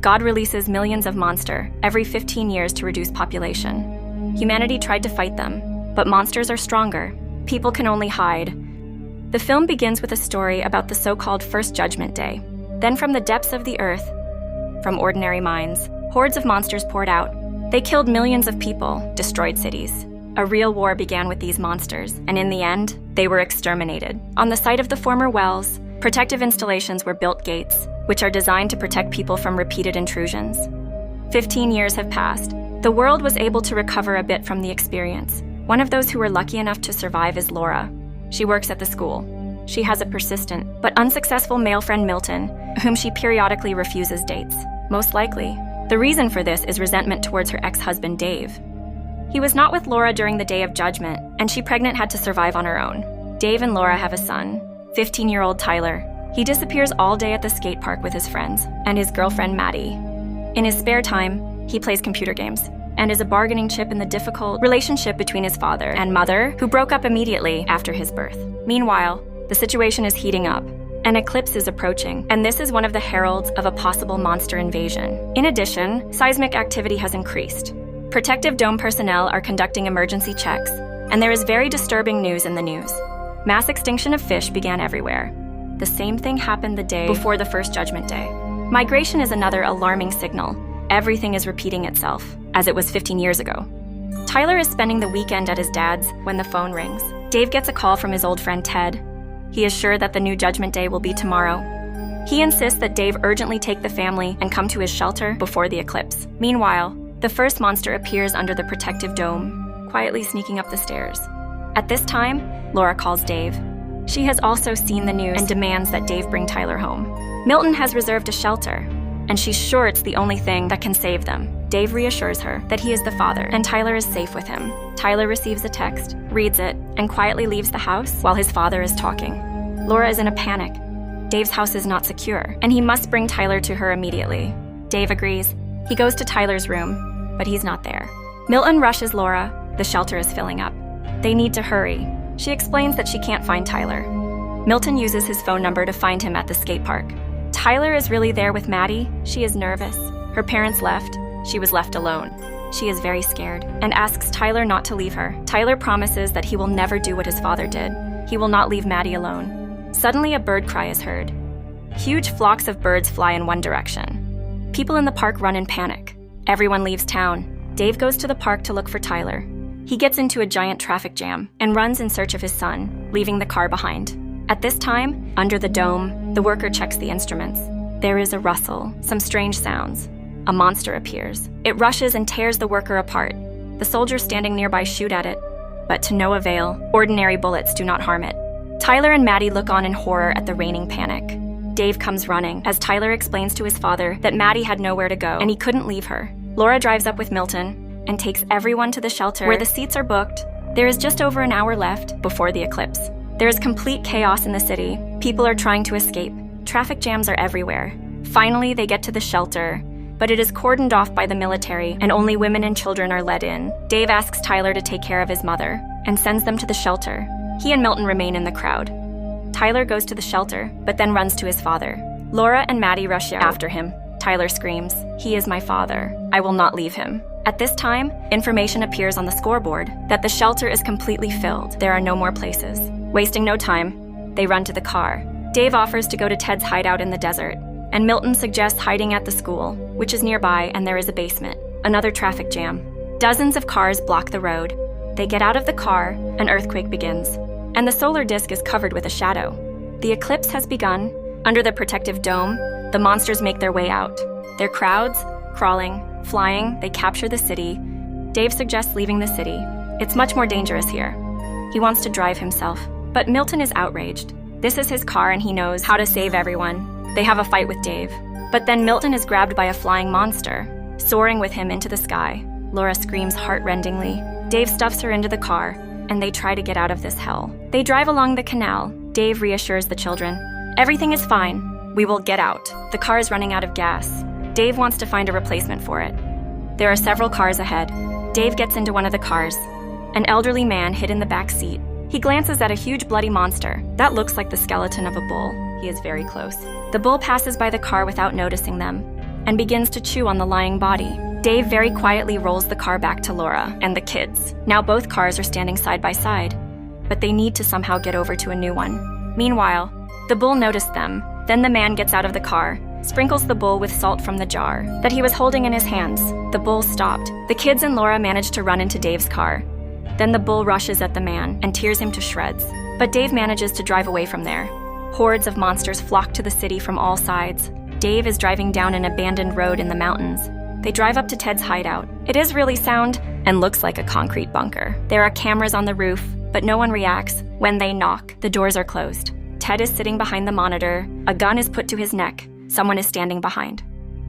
God releases millions of monsters every 15 years to reduce population. Humanity tried to fight them, but monsters are stronger. People can only hide. The film begins with a story about the so-called First Judgment Day. Then from the depths of the earth, from ordinary minds, hordes of monsters poured out. They killed millions of people, destroyed cities. A real war began with these monsters, and in the end, they were exterminated. On the site of the former wells, protective installations were built gates, which are designed to protect people from repeated intrusions. 15 years have passed. The world was able to recover a bit from the experience. One of those who were lucky enough to survive is Laura. She works at the school. She has a persistent but unsuccessful male friend, Milton, whom she periodically refuses dates. Most likely, the reason for this is resentment towards her ex-husband, Dave. He was not with Laura during the Day of Judgment, and she, pregnant, had to survive on her own. Dave and Laura have a son, 15-year-old Tyler. He disappears all day at the skate park with his friends and his girlfriend, Maddie. In his spare time, he plays computer games and is a bargaining chip in the difficult relationship between his father and mother, who broke up immediately after his birth. Meanwhile, the situation is heating up. An eclipse is approaching, and this is one of the heralds of a possible monster invasion. In addition, seismic activity has increased. Protective Dome personnel are conducting emergency checks, and there is very disturbing news in the news. Mass extinction of fish began everywhere. The same thing happened the day before the First Judgment Day. Migration is another alarming signal. Everything is repeating itself, as it was 15 years ago. Tyler is spending the weekend at his dad's when the phone rings. Dave gets a call from his old friend Ted. He is sure that the new Judgment Day will be tomorrow. He insists that Dave urgently take the family and come to his shelter before the eclipse. Meanwhile, the first monster appears under the protective dome, quietly sneaking up the stairs. At this time, Laura calls Dave. She has also seen the news and demands that Dave bring Tyler home. Milton has reserved a shelter, and she's sure it's the only thing that can save them. Dave reassures her that he is the father, and Tyler is safe with him. Tyler receives a text, reads it, and quietly leaves the house while his father is talking. Laura is in a panic. Dave's house is not secure, and he must bring Tyler to her immediately. Dave agrees. He goes to Tyler's room, but he's not there. Milton rushes Laura. The shelter is filling up. They need to hurry. She explains that she can't find Tyler. Milton uses his phone number to find him at the skate park. Tyler is really there with Maddie. She is nervous. Her parents left. She was left alone. She is very scared and asks Tyler not to leave her. Tyler promises that he will never do what his father did. He will not leave Maddie alone. Suddenly, a bird cry is heard. Huge flocks of birds fly in one direction. People in the park run in panic. Everyone leaves town. Dave goes to the park to look for Tyler. He gets into a giant traffic jam and runs in search of his son, leaving the car behind. At this time, under the dome, the worker checks the instruments. There is a rustle, some strange sounds. A monster appears. It rushes and tears the worker apart. The soldiers standing nearby shoot at it, but to no avail. Ordinary bullets do not harm it. Tyler and Maddie look on in horror at the reigning panic. Dave comes running as Tyler explains to his father that Maddie had nowhere to go and he couldn't leave her. Laura drives up with Milton and takes everyone to the shelter where the seats are booked. There is just over an hour left before the eclipse. There is complete chaos in the city. People are trying to escape. Traffic jams are everywhere. Finally, they get to the shelter, but it is cordoned off by the military and only women and children are let in. Dave asks Tyler to take care of his mother and sends them to the shelter. He and Milton remain in the crowd. Tyler goes to the shelter, but then runs to his father. Laura and Maddie rush after him. Tyler screams, "He is my father. I will not leave him." At this time, information appears on the scoreboard that the shelter is completely filled. There are no more places. Wasting no time, they run to the car. Dave offers to go to Ted's hideout in the desert, and Milton suggests hiding at the school, which is nearby, and there is a basement. Another traffic jam. Dozens of cars block the road. They get out of the car, an earthquake begins, and the solar disk is covered with a shadow. The eclipse has begun. Under the protective dome, the monsters make their way out. Their crowds, crawling, flying, they capture the city. Dave suggests leaving the city. It's much more dangerous here. He wants to drive himself, but Milton is outraged. This is his car and he knows how to save everyone. They have a fight with Dave. But then Milton is grabbed by a flying monster, soaring with him into the sky. Laura screams heart-rendingly. Dave stuffs her into the car, and they try to get out of this hell. They drive along the canal. Dave reassures the children. Everything is fine. We will get out. The car is running out of gas. Dave wants to find a replacement for it. There are several cars ahead. Dave gets into one of the cars. An elderly man hid in the back seat. He glances at a huge bloody monster. That looks like the skeleton of a bull. He is very close. The bull passes by the car without noticing them. and begins to chew on the lying body. Dave very quietly rolls the car back to Laura and the kids. Now both cars are standing side by side, but they need to somehow get over to a new one. Meanwhile, the bull noticed them. Then the man gets out of the car, sprinkles the bull with salt from the jar that he was holding in his hands. The bull stopped. The kids and Laura manage to run into Dave's car. Then the bull rushes at the man and tears him to shreds. But Dave manages to drive away from there. Hordes of monsters flock to the city from all sides. Dave is driving down an abandoned road in the mountains. They drive up to Ted's hideout. It is really sound and looks like a concrete bunker. There are cameras on the roof, but no one reacts. When they knock, the doors are closed. Ted is sitting behind the monitor. A gun is put to his neck. Someone is standing behind.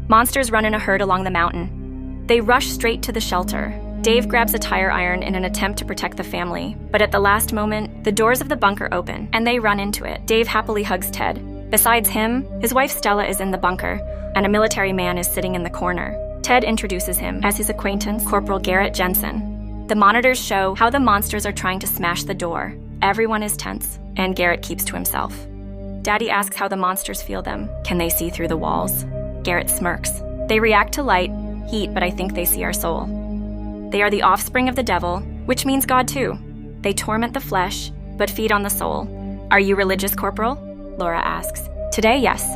Monsters run in a herd along the mountain. They rush straight to the shelter. Dave grabs a tire iron in an attempt to protect the family, but at the last moment, the doors of the bunker open, and they run into it. Dave happily hugs Ted. Besides him, his wife Stella is in the bunker, and a military man is sitting in the corner. Ted introduces him as his acquaintance, Corporal Garrett Jensen. The monitors show how the monsters are trying to smash the door. Everyone is tense, and Garrett keeps to himself. Daddy asks how the monsters feel them. Can they see through the walls? Garrett smirks. They react to light, heat, but I think they see our soul. They are the offspring of the devil, which means God too. They torment the flesh, but feed on the soul. Are you religious, Corporal? Laura asks. Today, yes.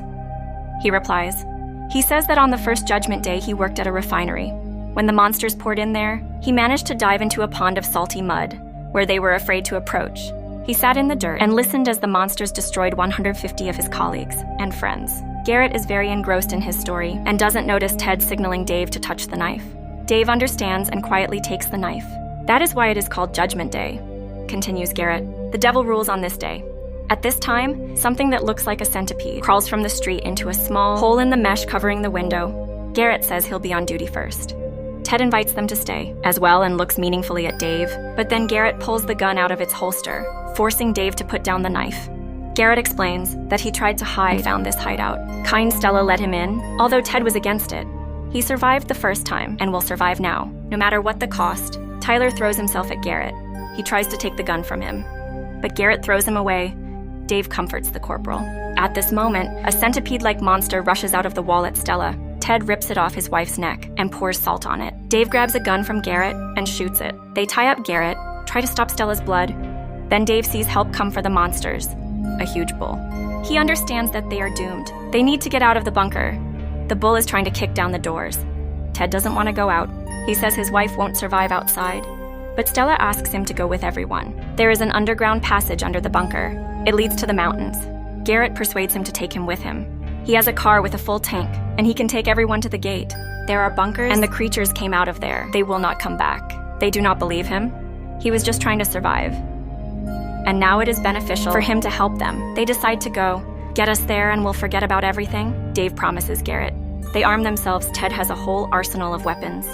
He replies. He says that on the first Judgment Day he worked at a refinery. When the monsters poured in there, he managed to dive into a pond of salty mud, where they were afraid to approach. He sat in the dirt and listened as the monsters destroyed 150 of his colleagues and friends. Garrett is very engrossed in his story and doesn't notice Ted signaling Dave to touch the knife. Dave understands and quietly takes the knife. That is why it is called Judgment Day, continues Garrett. The devil rules on this day. At this time, something that looks like a centipede crawls from the street into a small hole in the mesh covering the window. Garrett says he'll be on duty first. Ted invites them to stay as well and looks meaningfully at Dave, but then Garrett pulls the gun out of its holster, forcing Dave to put down the knife. Garrett explains that he tried to hide and found this hideout. Kind Stella let him in, although Ted was against it. He survived the first time and will survive now, no matter what the cost. Tyler throws himself at Garrett. He tries to take the gun from him, but Garrett throws him away. Dave comforts the corporal. At this moment, a centipede-like monster rushes out of the wall at Stella. Ted rips it off his wife's neck and pours salt on it. Dave grabs a gun from Garrett and shoots it. They tie up Garrett, try to stop Stella's blood. Then Dave sees help come for the monsters, a huge bull. He understands that they are doomed. They need to get out of the bunker. The bull is trying to kick down the doors. Ted doesn't want to go out. He says his wife won't survive outside. But Stella asks him to go with everyone. There is an underground passage under the bunker. It leads to the mountains. Garrett persuades him to take him with him. He has a car with a full tank, and he can take everyone to the gate. There are bunkers, and the creatures came out of there. They will not come back. They do not believe him. He was just trying to survive. And now it is beneficial for him to help them. They decide to go. Get us there and we'll forget about everything, Dave promises Garrett. They arm themselves. Ted has a whole arsenal of weapons.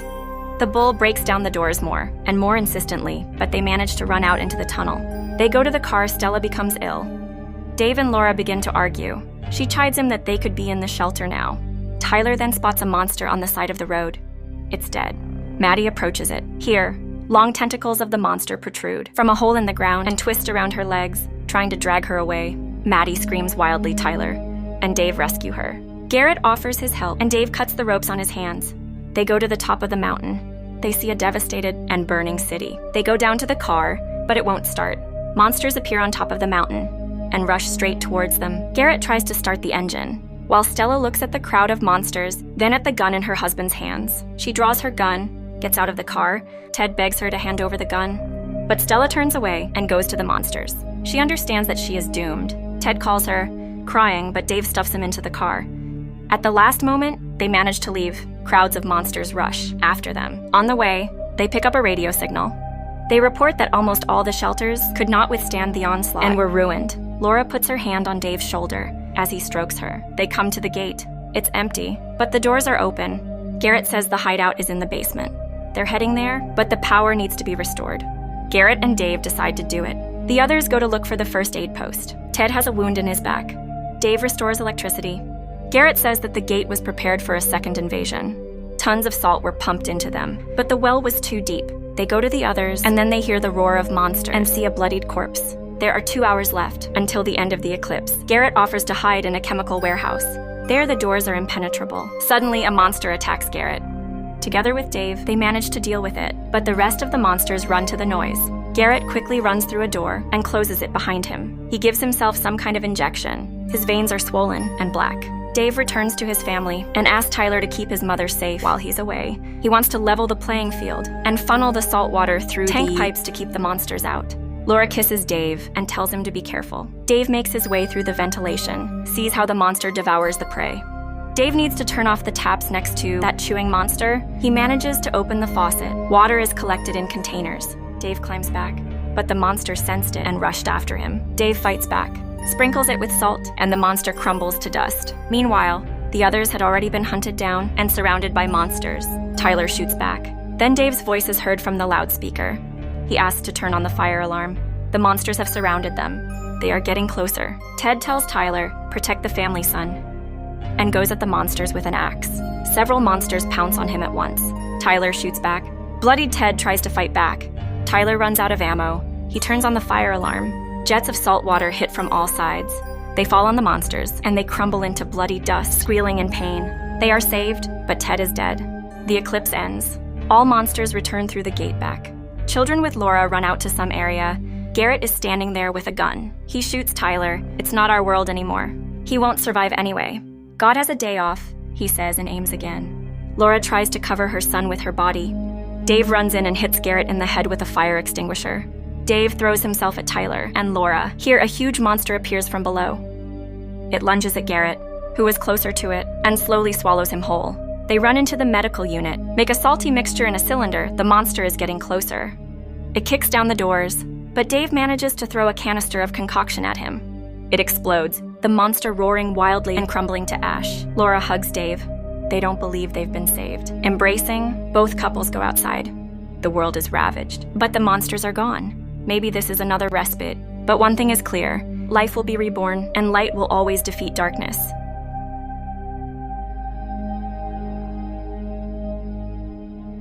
The bull breaks down the doors more, and more insistently, but they manage to run out into the tunnel. They go to the car. Stella becomes ill. Dave and Laura begin to argue. She chides him that they could be in the shelter now. Tyler then spots a monster on the side of the road. It's dead. Maddie approaches it. Here, long tentacles of the monster protrude from a hole in the ground and twist around her legs, trying to drag her away. Maddie screams wildly Tyler, and Dave rescue her. Garrett offers his help, and Dave cuts the ropes on his hands. They go to the top of the mountain. They see a devastated and burning city. They go down to the car, but it won't start. Monsters appear on top of the mountain and rush straight towards them. Garrett tries to start the engine, while Stella looks at the crowd of monsters, then at the gun in her husband's hands. She draws her gun, gets out of the car. Ted begs her to hand over the gun, but Stella turns away and goes to the monsters. She understands that she is doomed. Ted calls her, crying, but Dave stuffs him into the car. At the last moment, they manage to leave. Crowds of monsters rush after them. On the way, they pick up a radio signal. They report that almost all the shelters could not withstand the onslaught and were ruined. Laura puts her hand on Dave's shoulder as he strokes her. They come to the gate. It's empty, but the doors are open. Garrett says the hideout is in the basement. They're heading there, but the power needs to be restored. Garrett and Dave decide to do it. The others go to look for the first aid post. Ted has a wound in his back. Dave restores electricity. Garrett says that the gate was prepared for a second invasion. Tons of salt were pumped into them, but the well was too deep. They go to the others, and then they hear the roar of monsters and see a bloodied corpse. There are 2 hours left until the end of the eclipse. Garrett offers to hide in a chemical warehouse. There, the doors are impenetrable. Suddenly, a monster attacks Garrett. Together with Dave, they manage to deal with it, but the rest of the monsters run to the noise. Garrett quickly runs through a door and closes it behind him. He gives himself some kind of injection. His veins are swollen and black. Dave returns to his family and asks Tyler to keep his mother safe while he's away. He wants to level the playing field and funnel the salt water through tank pipes to keep the monsters out. Laura kisses Dave and tells him to be careful. Dave makes his way through the ventilation, sees how the monster devours the prey. Dave needs to turn off the taps next to that chewing monster. He manages to open the faucet. Water is collected in containers. Dave climbs back, but the monster sensed it and rushed after him. Dave fights back, sprinkles it with salt, and the monster crumbles to dust. Meanwhile, the others had already been hunted down and surrounded by monsters. Tyler shoots back. Then Dave's voice is heard from the loudspeaker. He asks to turn on the fire alarm. The monsters have surrounded them. They are getting closer. Ted tells Tyler, "Protect the family, son," and goes at the monsters with an axe. Several monsters pounce on him at once. Tyler shoots back. Bloodied Ted tries to fight back. Tyler runs out of ammo. He turns on the fire alarm. Jets of salt water hit from all sides. They fall on the monsters, and they crumble into bloody dust, squealing in pain. They are saved, but Ted is dead. The eclipse ends. All monsters return through the gate back. Children with Laura run out to some area. Garrett is standing there with a gun. He shoots Tyler. "It's not our world anymore. He won't survive anyway. God has a day off," he says and aims again. Laura tries to cover her son with her body. Dave runs in and hits Garrett in the head with a fire extinguisher. Dave throws himself at Tyler and Laura. Here, a huge monster appears from below. It lunges at Garrett, who is closer to it, and slowly swallows him whole. They run into the medical unit, make a salty mixture in a cylinder. The monster is getting closer. It kicks down the doors, but Dave manages to throw a canister of concoction at him. It explodes, the monster roaring wildly and crumbling to ash. Laura hugs Dave. They don't believe they've been saved. Embracing, both couples go outside. The world is ravaged, but the monsters are gone. Maybe this is another respite, but one thing is clear: life will be reborn, and light will always defeat darkness.